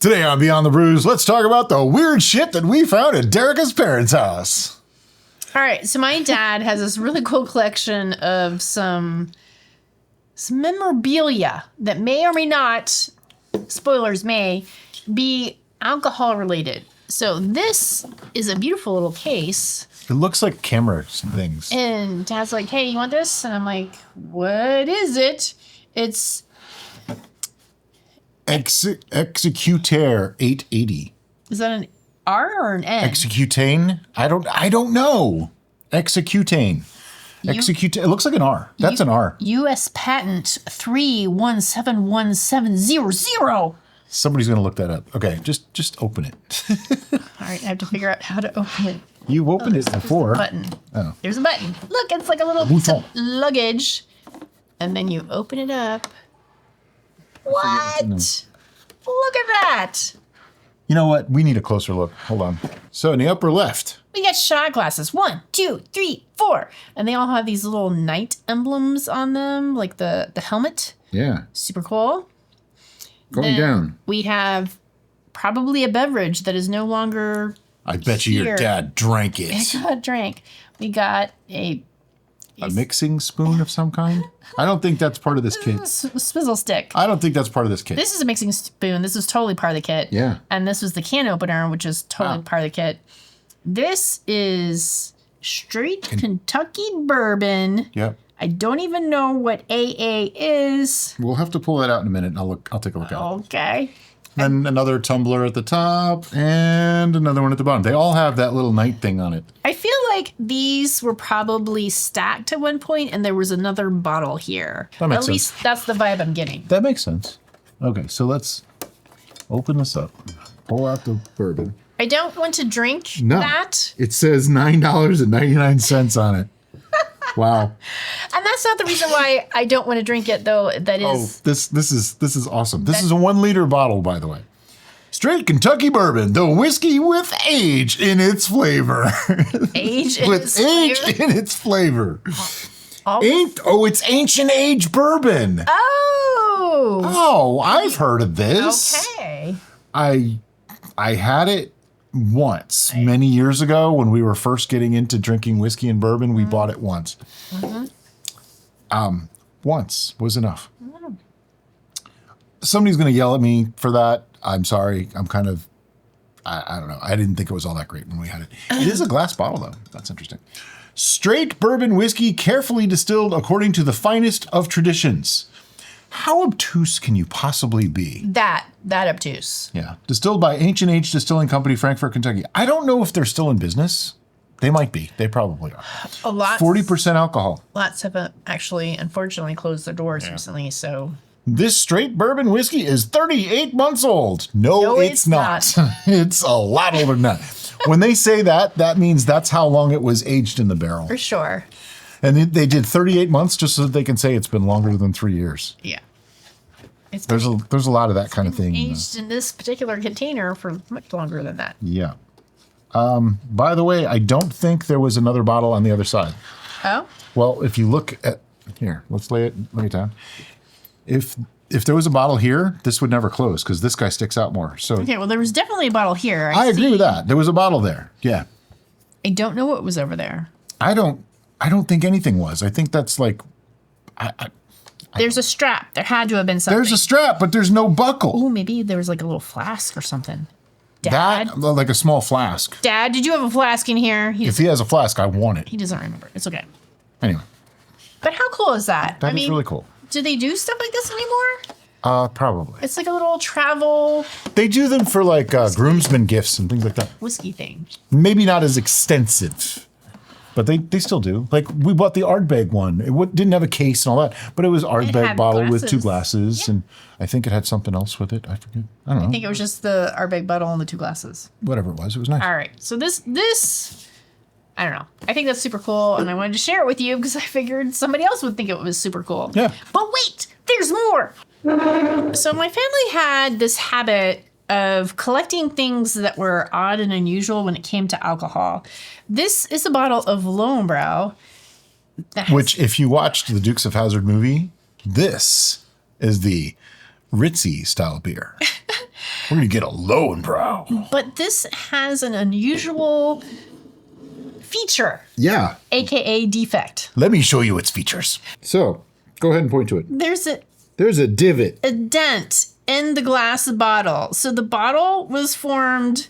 Today on Beyond the Brews, let's talk about the weird shit that we found at Derica's parents' house. All right, so my dad has this really cool collection of some memorabilia that may or may not, spoilers may, be alcohol related. So this is a beautiful little case. It looks like camera things. And Dad's like, hey, you want this? And I'm like, what is it? It's Executere 880. Is that an R or an N? Executane? I don't know. Executane. Execute. It looks like an R. That's an R. U.S. patent 3171700. Somebody's gonna look that up. Okay, just open it. All right, I have to figure out how to open it. You opened it before. There's a button. Oh. There's a button. Look, it's like a little piece of luggage. And then you open it up. What? Look at that. You know what? We need a closer look. Hold on. So in the upper left. We got shot glasses. 1, 2, 3, 4. And they all have these little knight emblems on them, like the helmet. Yeah. Super cool. Going down. We have probably a beverage that is no longer I bet you your dad drank it. I got a drink. We got a mixing spoon of some kind? I don't think that's part of this kit. Swizzle stick. I don't think that's part of this kit. This is a mixing spoon. This is totally part of the kit. Yeah. And this was the can opener, which is totally part of the kit. This is straight Kentucky bourbon. Yep. I don't even know what AA is. We'll have to pull that out in a minute and I'll take a look at it. Okay. Then another tumbler at the top and another one at the bottom. They all have that little knight thing on it. I feel like these were probably stacked at one point and there was another bottle here. That makes At least that's the vibe I'm getting. That makes sense. Okay, so let's open this up. Pull out the bourbon. I don't want to drink that. It says $9.99 on it. Wow. And that's not the reason why I don't want to drink it, though. That is. Oh, this is awesome. This is a 1 liter bottle, by the way. Straight Kentucky bourbon, the whiskey with age in its flavor. Age in with its age flavor? in its flavor. It's ancient age bourbon. Oh, I've heard of this. Okay. I had it once many years ago when we were first getting into drinking whiskey and bourbon. We bought it once. Once was enough. Somebody's going to yell at me for that. I'm sorry. I'm kind of, I don't know. I didn't think it was all that great when we had it. It is a glass bottle though. That's interesting. Straight bourbon whiskey, carefully distilled according to the finest of traditions. How obtuse can you possibly be? That obtuse. Yeah. Distilled by Ancient Age Distilling Company, Frankfort, Kentucky. I don't know if they're still in business. They might be. They probably are. 40% alcohol. Lots have actually, unfortunately, closed their doors recently, so. This straight bourbon whiskey is 38 months old. No, it's not. It's a lot older than that. When they say that, that means that's how long it was aged in the barrel. For sure. And they did 38 months just so that they can say it's been longer than 3 years. Yeah. There's a lot of that kind of thing. Aged in this particular container for much longer than that. Yeah. By the way, I don't think there was another bottle on the other side. Oh? Well, if you look at here, let's lay it down. If there was a bottle here, this would never close because this guy sticks out more. So okay, well, there was definitely a bottle here. I agree with that. There was a bottle there. Yeah. I don't know what was over there. I don't think anything was. I think that's like. There's a strap. There had to have been something. There's a strap, but there's no buckle. Oh, maybe there was like a little flask or something. Dad? That, like a small flask. Dad, did you have a flask in here? If he has a flask, I want it. He doesn't remember. It's okay. Anyway. But how cool is that? That is really cool. Do they do stuff like this anymore? Probably. It's like a little travel. They do them for like groomsmen gifts and things like that. Whiskey thing. Maybe not as extensive, but they still do. Like we bought the Ardbeg one. It didn't have a case and all that, but it was Ardbeg bottle with 2 glasses, and I think it had something else with it. I forget. I don't know. I think it was just the Ardbeg bottle and the 2 glasses. Whatever it was nice. All right. So this, I don't know. I think that's super cool, and I wanted to share it with you because I figured somebody else would think it was super cool. Yeah. But wait, there's more. So my family had this habit of collecting things that were odd and unusual when it came to alcohol. This is a bottle of Lowenbrau. Which, if you watched the Dukes of Hazzard movie, this is the ritzy style beer. We're going to get a Lowenbrow. But this has an unusual feature, Yeah. aka defect. Let me show you its features. So, go ahead and point to it. There's a divot. a dent in the glass bottle. So the bottle was formed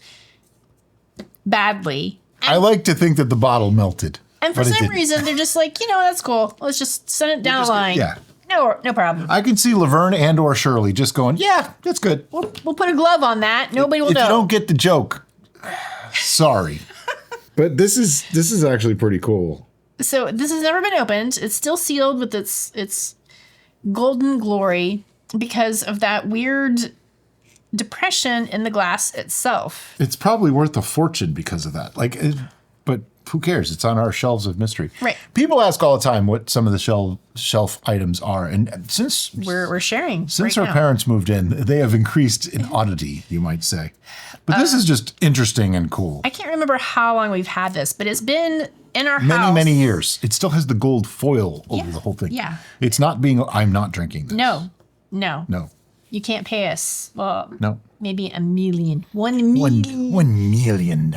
badly. I like to think that the bottle melted. And for some reason, they're just like, that's cool. Let's just send it down the line. Yeah. No problem. I can see Laverne and or Shirley just going, yeah, that's good. We'll put a glove on that. Nobody will know. If you don't get the joke, sorry. But this is actually pretty cool. So this has never been opened. It's still sealed with its golden glory because of that weird depression in the glass itself. It's probably worth a fortune because of that. But who cares? It's on our shelves of mystery. Right. People ask all the time what some of the shelf items are, and since we're sharing. Since our parents moved in, they have increased in oddity, you might say. But this is just interesting and cool. I can't remember how long we've had this, but it's been in our house. Many years. It still has the gold foil over the whole thing. Yeah. It's not I'm not drinking this. No. You can't pay us. Well, no. Maybe $1 million. $1 million. $1 million.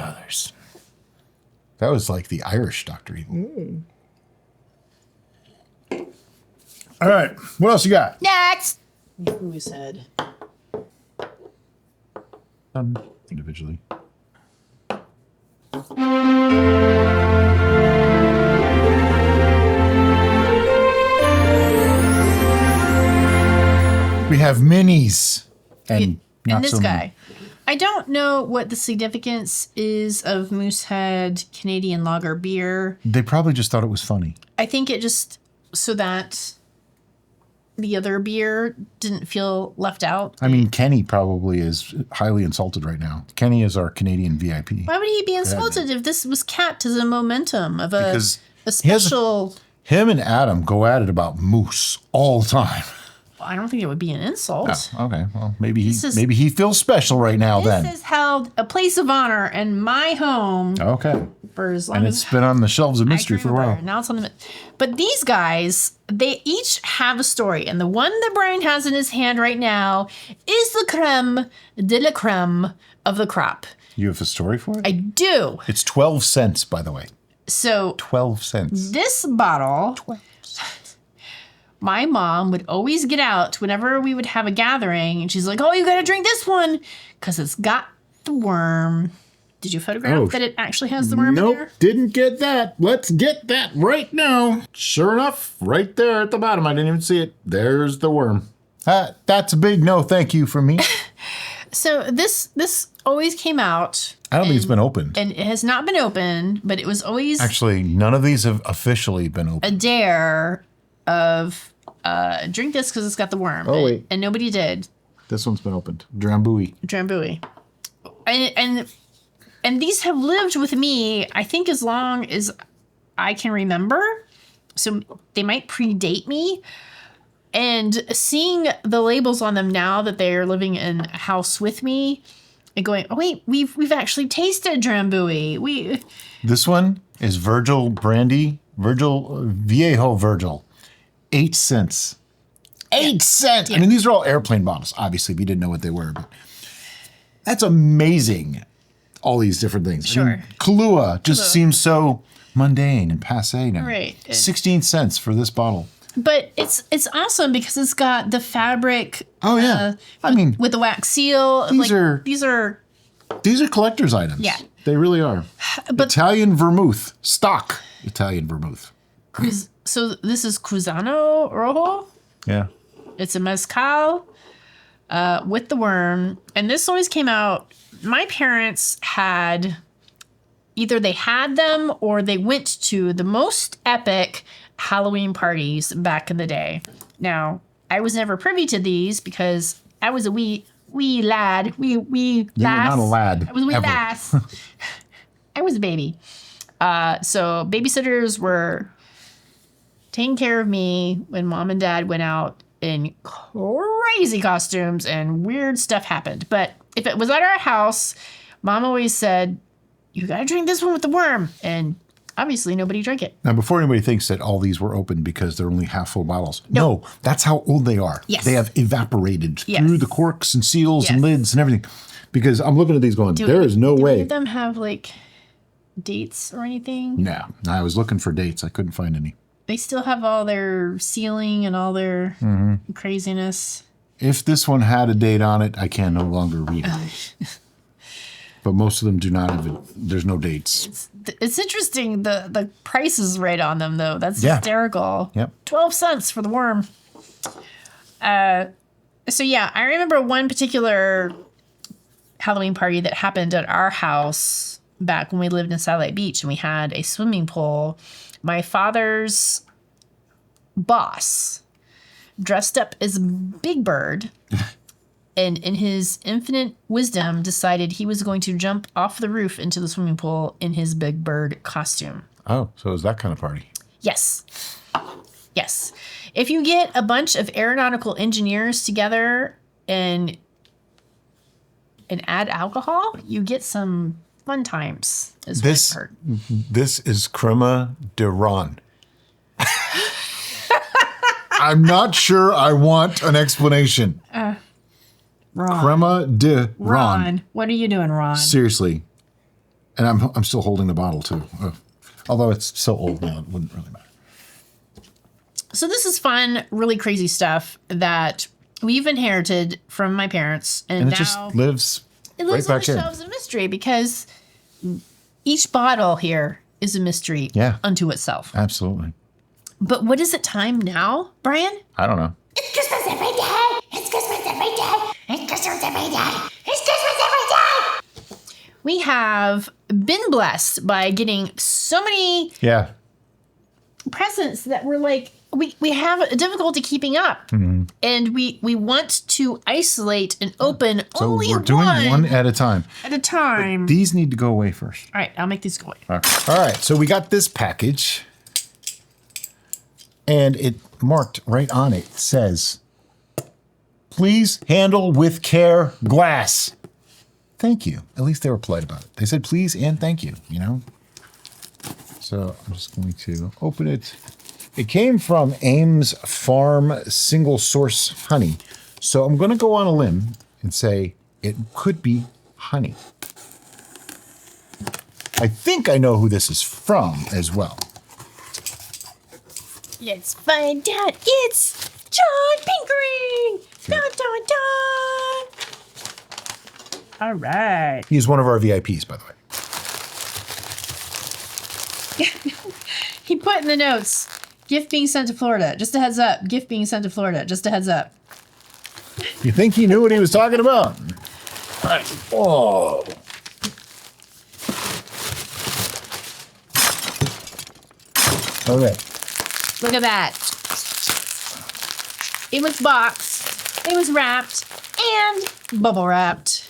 That was like the Irish Dr. Evil. All right. What else you got? Next. Who said? Individually. We have minis and this so guy. I don't know what the significance is of Moosehead Canadian Lager beer. They probably just thought it was funny. I think it just so that the other beer didn't feel left out. I mean, Kenny probably is highly insulted right now. Kenny is our Canadian VIP. Why would he be insulted if this was capped as a momentum of a special... Him and Adam go at it about moose all the time. I don't think it would be an insult. Oh, okay. Well, maybe he feels special right now then. This has held a place of honor in my home. Okay. For as long and as it's been on the shelves of mystery for a while. Now it's on the... But these guys, they each have a story. And the one that Brian has in his hand right now is the creme de la creme of the crop. You have a story for it? I do. It's 12 cents, by the way. So 12 cents. This bottle... 12 cents. My mom would always get out whenever we would have a gathering, and she's like, "Oh, you got to drink this one because it's got the worm." Did you photograph that it actually has the worm in there? Nope, didn't get that. Let's get that right now. Sure enough, right there at the bottom. I didn't even see it. There's the worm. That's a big no thank you from me. So this always came out. I don't think it's been opened. And it has not been opened, but it was always... Actually, none of these have officially been opened. A dare of drink this because it's got the worm. Oh, wait. And nobody did. This one's been opened. Drambuie. And these have lived with me, I think, as long as I can remember. So they might predate me. And seeing the labels on them now that they're living in a house with me and going, "Oh, wait, we've actually tasted Drambuie." This one is Viejo Virgil. 8 cents. 8 cents. Yeah. I mean, these are all airplane bottles, obviously, if you didn't know what they were. But that's amazing, all these different things. Sure. I mean, Kahlua just seems so mundane and passé now. Right. 16 cents for this bottle. But it's awesome because it's got the fabric. Oh, yeah. With the wax seal. These are collector's items. Yeah. They really are. But Italian vermouth. Stock Italian vermouth. So this is Cruzano Rojo. Yeah. It's a mezcal with the worm. And this always came out. My parents had, either they had them or they went to the most epic Halloween parties back in the day. Now, I was never privy to these because I was a wee lad. Wee You lass. were not a lad. I was a wee lass. I was a baby. So babysitters were taking care of me when mom and dad went out in crazy costumes and weird stuff happened. But if it was at our house, mom always said, "You gotta drink this one with the worm." And obviously nobody drank it. Now, before anybody thinks that all these were open because they're only half full bottles, no, that's how old they are. Yes. They have evaporated Yes. through the corks and seals and Yes. lids and everything. Because I'm looking at these going, there is no Do way. any of them have like dates or anything? No, I was looking for dates. I couldn't find any. They still have all their sealing and all their craziness. If this one had a date on it, I can no longer read it. But most of them do not have it. There's no dates. It's interesting. The price is right on them, though. That's Yeah. hysterical. Yep. 12 cents for the worm. So, yeah, I remember one particular Halloween party that happened at our house back when we lived in Satellite Beach, and we had a swimming pool. My father's boss dressed up as Big Bird and in his infinite wisdom decided he was going to jump off the roof into the swimming pool in his Big Bird costume. Oh, so it was that kind of party. Yes. Yes. If you get a bunch of aeronautical engineers together and add alcohol, you get some fun times, is what I've heard. This is crema de ron. I'm not sure I want an explanation. Ron. Crema de ron. What are you doing, Ron? Seriously. And I'm still holding the bottle too. Although it's so old now, it wouldn't really matter. So this is fun, really crazy stuff that we've inherited from my parents. And And it now just lives it right lives on back the in. shelves of mystery because each bottle here is a mystery unto itself. Absolutely. But what is it time now, Brian? I don't know. It's Christmas every day. It's Christmas every day. It's Christmas every day. It's Christmas every day. We have been blessed by getting so many Yeah. presents that we're like, we have a difficulty keeping up. And we want to isolate and open So only we're doing one at a time. at a time. These need to go away first. All right, I'll make these go away. All right. So we got this package. And it marked right on it says, please handle with care glass. Thank you. At least they were polite about it. They said please and thank you, you know? So I'm just going to open it. It came from Ames Farm single source honey. So I'm going to go on a limb and say it could be honey. I think I know who this is from as well. Let's find out. It's John Pinkering. Dun, dun, dun. All right. He's one of our VIPs, by the way. He put in the notes, gift being sent to Florida. Just a heads up. Gift being sent to Florida. Just a heads up. You think he knew what he was talking about? All right. Oh. Okay. Look at that. It was boxed. It was wrapped. And bubble wrapped.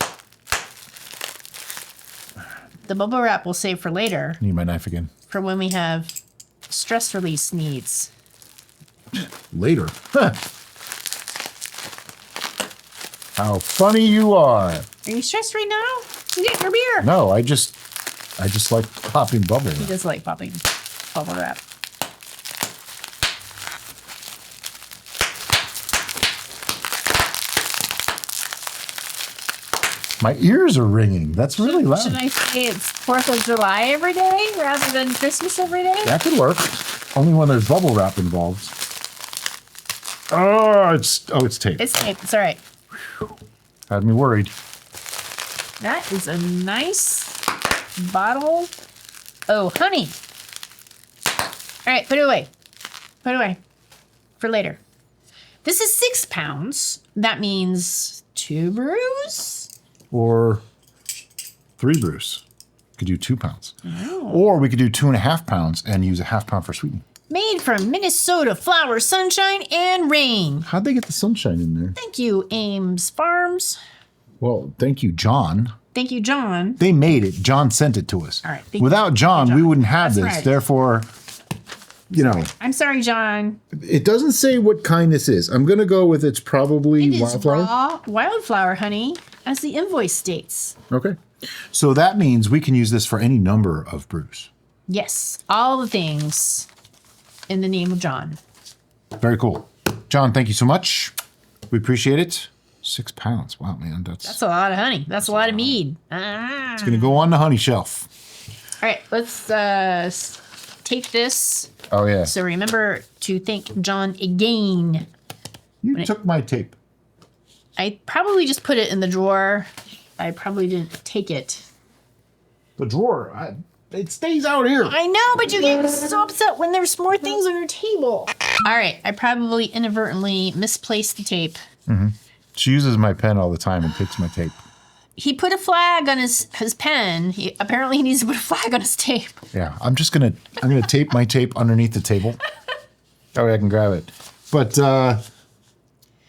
The bubble wrap we'll save for later. Need my knife again. For when we have stress release needs. Later. Huh. How funny you are. Are you stressed right now? You get your beer. No, I just like popping bubble He wrap. does like popping bubble wrap. My ears are ringing. That's really loud. Should I say it's 4th of July every day rather than Christmas every day? That could work. Only when there's bubble wrap involved. Oh, it's tape. It's tape. It's all right. Had me worried. That is a nice bottle. Oh, honey. All right, put it away. Put it away for later. This is 6 pounds. That means 2 brews. Or 3 brews. Could do 2 pounds. Or we could do 2.5 pounds and use a half pound for sweetening. Made from Minnesota flower, sunshine, and rain. How'd they get the sunshine in there? Thank you, Ames Farms. Well, thank you, John. Thank you, John. They made it. John sent it to us. All right, thank you. Without John, we wouldn't have That's this. right. Therefore, you know, I'm sorry, John. it doesn't say what kind this is. I'm going to go with it's probably It is wildflower. raw wildflower honey, as the invoice states. Okay. So that means we can use this for any number of brews. Yes, all the things in the name of John. Very cool. John, thank you so much. We appreciate it. 6 pounds. Wow, man. That's a lot of honey. That's a lot of mead. Ah. It's going to go on the honey shelf. All right, let's take this. Oh, yeah. So remember to thank John again. You took my tape. I probably just put it in the drawer. I probably didn't take it. The drawer. It stays out here. I know, but you get so upset when there's more things on your table. All right, I probably inadvertently misplaced the tape. Mm-hmm. She uses my pen all the time and takes my tape. He put a flag on his pen. Apparently he needs to put a flag on his tape. Yeah, I'm gonna tape my tape underneath the table. That way I can grab it. But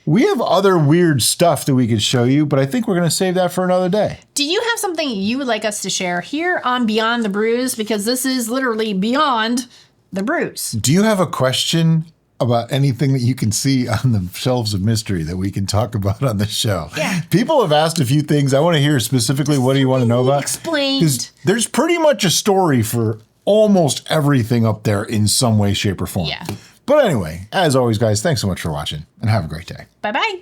we have other weird stuff that we could show you, but I think we're gonna save that for another day. Do you have something you would like us to share here on Beyond the Brews? Because this is literally Beyond the Brews. Do you have a question about anything that you can see on the shelves of mystery that we can talk about on the show? Yeah. People have asked a few things. I want to hear specifically what do you want to know about? Explained. Because there's pretty much a story for almost everything up there in some way, shape, or form. Yeah. But anyway, as always, guys, thanks so much for watching and have a great day. Bye-bye.